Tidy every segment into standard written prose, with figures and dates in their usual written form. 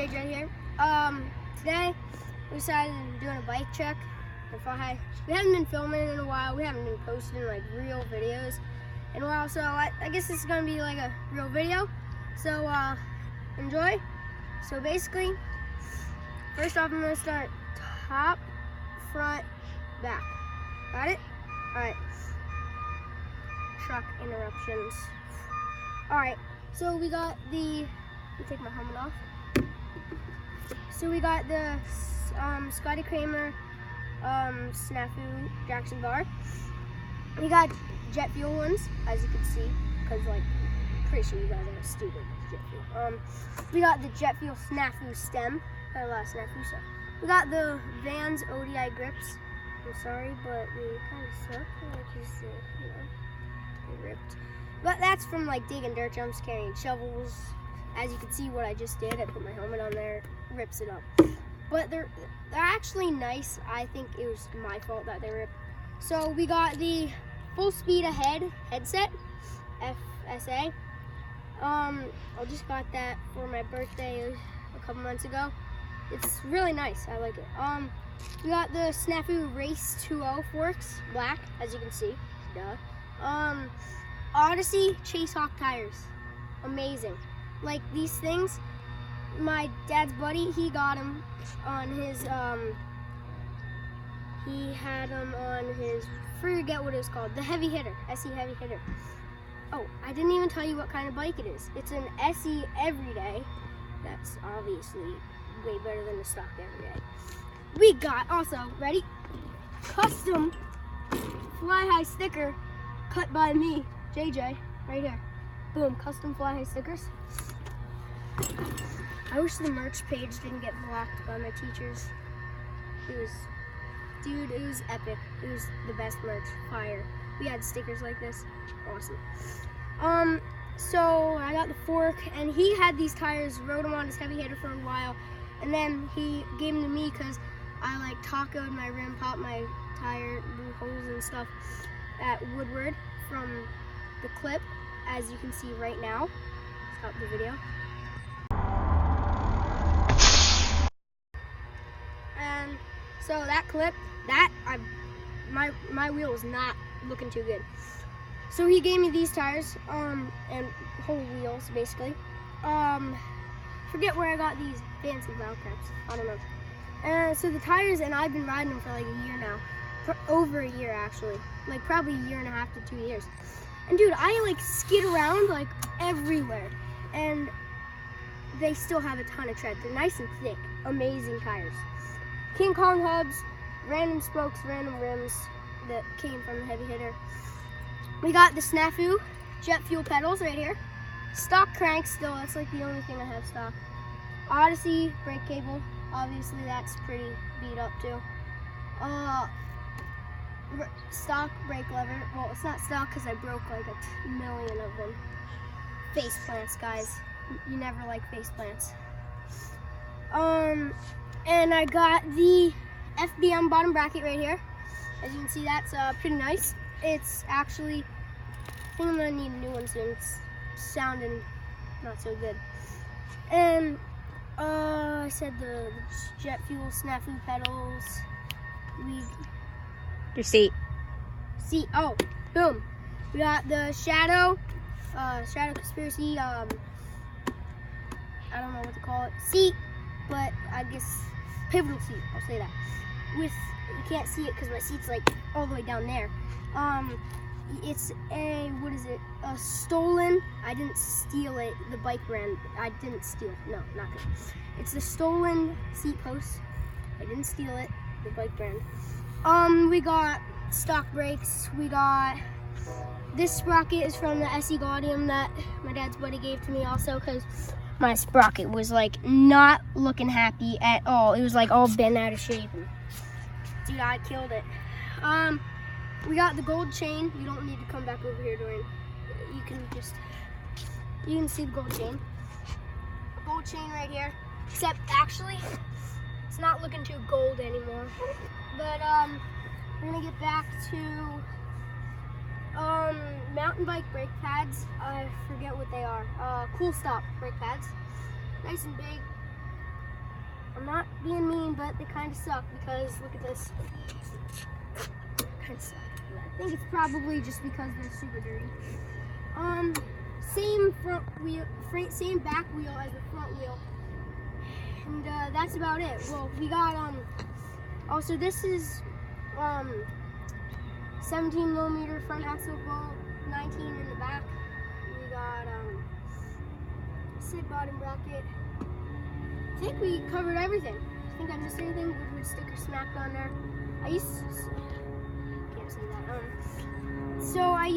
page right here. Today we decided on doing a bike check. We haven't been filming in a while. We haven't been posting like real videos in a while, so I guess this is gonna be like a real video. So enjoy. So basically, first off, I'm gonna start top, front, back. Got it? All right. Truck interruptions. All right. So we got the. Let me take my helmet off. So we got the Scotty Kramer Snafu Jackson bar. We got jet fuel ones, as you can see, because like pretty sure you guys are stupid jet fuel. We got the jet fuel Snafu stem. Got a lot of Snafu stuff. We got the Vans ODI grips. I'm sorry, but they kind of suck. Like they ripped. But that's from like digging dirt jumps, carrying shovels. As you can see what I just did, I put my helmet on there, rips it up. But they're actually nice. I think it was my fault that they ripped. So we got the Full Speed Ahead headset, FSA. I just got that for my birthday a couple months ago. It's really nice. I like it. We got the Snafu Race 2.0 forks, black, as you can see. Duh. Odyssey Chase Hawk tires, amazing. Like these things, my dad's buddy, he got them on his, he had them on his, forget what it was called, the Heavy Hitter, SE Heavy Hitter. Oh, I didn't even tell you what kind of bike it is. It's an SE Everyday. That's obviously way better than the stock Everyday. We got also, ready? Custom Fly High sticker cut by me, JJ, right here. Boom, custom Fly High stickers. I wish the merch page didn't get blocked by my teachers. It was epic. It was the best merch, fire. We had stickers like this, awesome. So I got the fork, and he had these tires, rode them on his Heavy Hitter for a while, and then he gave them to me because I like tacoed my rim, popped my tire, blew holes and stuff at Woodward from the clip, as you can see right now. Stop the video. And so that clip, my wheel was not looking too good. So he gave me these tires, and whole wheels basically. Forget where I got these fancy valve caps. I don't know. So the tires, and I've been riding them for like a year now. For over a year actually. Like probably a year and a half to 2 years. And dude, I like skid around like everywhere. And they still have a ton of tread. They're nice and thick. Amazing tires. King Kong hubs, random spokes, random rims that came from the Heavy Hitter. We got the Snafu jet fuel pedals right here. Stock cranks still, that's like the only thing I have stock. Odyssey brake cable, obviously that's pretty beat up too. Stock brake lever, well it's not stock because I broke like a million of them. Face plants, guys, you never like face plants. And I got the FBM bottom bracket right here. As you can see, that's pretty nice. It's actually, I think I'm gonna need a new one soon. It's sounding not so good. And I said the jet fuel Snafu pedals. Your seat. Oh, boom. We got the Shadow Conspiracy, I don't know what to call it, seat, but I guess pivotal seat, I'll say that. You can't see it because my seat's like all the way down there. It's a stolen, I didn't steal it, the bike brand, I didn't steal, no, not good. It's the stolen seat post, I didn't steal it, the bike brand. We got stock brakes, we got, this sprocket is from the SE Gaudium that my dad's buddy gave to me also because my sprocket was like not looking happy at all. It was like all bent out of shape. Dude, I killed it. We got the gold chain. You don't need to come back over here during, you can see the gold chain. Gold chain right here. Except actually, it's not looking too gold anymore. But we're gonna get back to mountain bike brake pads. I forget what they are. Cool Stop brake pads. Nice and big. I'm not being mean, but they kind of suck because look at this. Kind of suck. I think it's probably just because they're super dirty. Same front wheel, same back wheel as the front wheel, and that's about it. Well, we got also this is 17 millimeter front axle bolt, 19 in the back. We got SID bottom bracket. I think we covered everything. I think I missed anything. Woodward sticker smacked on there. I used to, can't see that. So I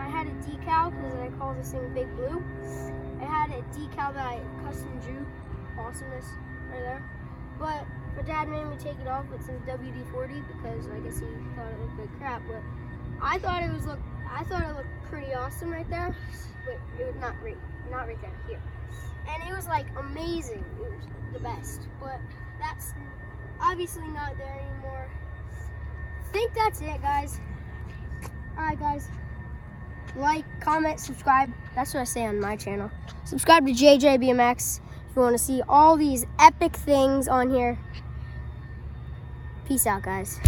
had a decal because I call this thing Big Blue. I had a decal that I custom drew. Awesomeness right there. But my dad made me take it off with some WD-40 because I guess he thought it looked like crap. But I thought it looked pretty awesome right there. But it was not right there, here. And it was like amazing. It was the best. But that's obviously not there anymore. I think that's it, guys. Alright, guys. Like, comment, subscribe. That's what I say on my channel. Subscribe to JJBMX if you want to see all these epic things on here. Peace out, guys.